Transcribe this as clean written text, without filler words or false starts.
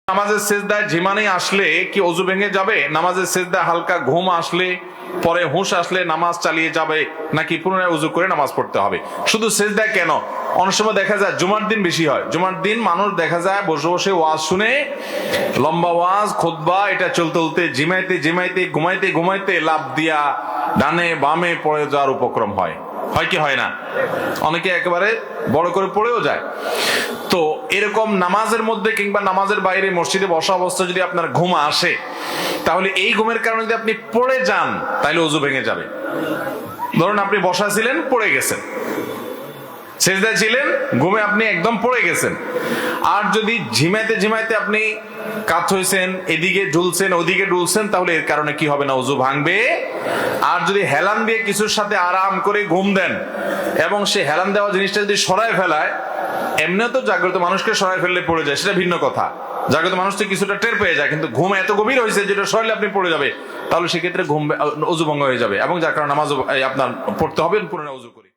নামাজের সেজদায় ঝিমানি আসলে কি ওযু ভেঙে যাবে? নামাজের সেজদায় হালকা ঘুম আসলে, পরে হুঁশ আসলে নামাজ চালিয়ে যাবে, নাকি পুনরায় ওযু করে নামাজ পড়তে হবে? শুধু সেজদায় কেন, অনেক সময় দেখা যায় জুমার দিন বেশি হয়। জুমার দিন মানুষ দেখা যায় বসে বসে ওয়াজ শুনে, লম্বা ওয়াজ খুতবা এটা চলতে চলতে ঝিমাইতে ঝিমাইতে ঘুমাইতে ঘুমাইতে লাফ দিয়া ডানে বামে পড়ে যাওয়ার উপক্রম হয় কি হয় না? অনেকে একেবারে বড় করে পড়েও যায়। তো এরকম নামাজের মধ্যে কিংবা নামাজের বাইরে মসজিদে বসা অবস্থা যদি আপনার ঘুম আসে, তাহলে এই ঘুমের কারণে যদি আপনি পড়ে যান তাহলে ওযু ভেঙে যাবে। ধরুন আপনি বসা ছিলেন, পড়ে গেছেন, সেজদায় ছিলেন, ঘুমে আপনি একদম পড়ে গেছেন। আর যদি ঝিমাইতে ঝিমাইতে আপনি কাত হয়েছেন, এদিকে ঝুলছেন ওদিকে ডুলছেন, তাহলে এর কারণে কি হবে না? ওযু ভাঙবে। আর যদি হেলান দিয়ে কিছুর সাথে আরাম করে ঘুম দেন এবং সে হেলান দেওয়া জিনিসটা যদি সরায় ফেলায়, এমনি তো জাগ্রত মানুষকে সরায় ফেললে পড়ে যায়, সেটা ভিন্ন কথা। জাগ্রত মানুষ তো কিছুটা টের পেয়ে যায়, কিন্তু ঘুম এত গভীর হয়েছে যেটা সরালে আপনি পড়ে যাবে, তাহলে সেক্ষেত্রে ঘুম ওযু ভঙ্গ হয়ে যাবে এবং যার কারণে নামাজ আপনার পড়তে হবে পুনরায় ওযু করে।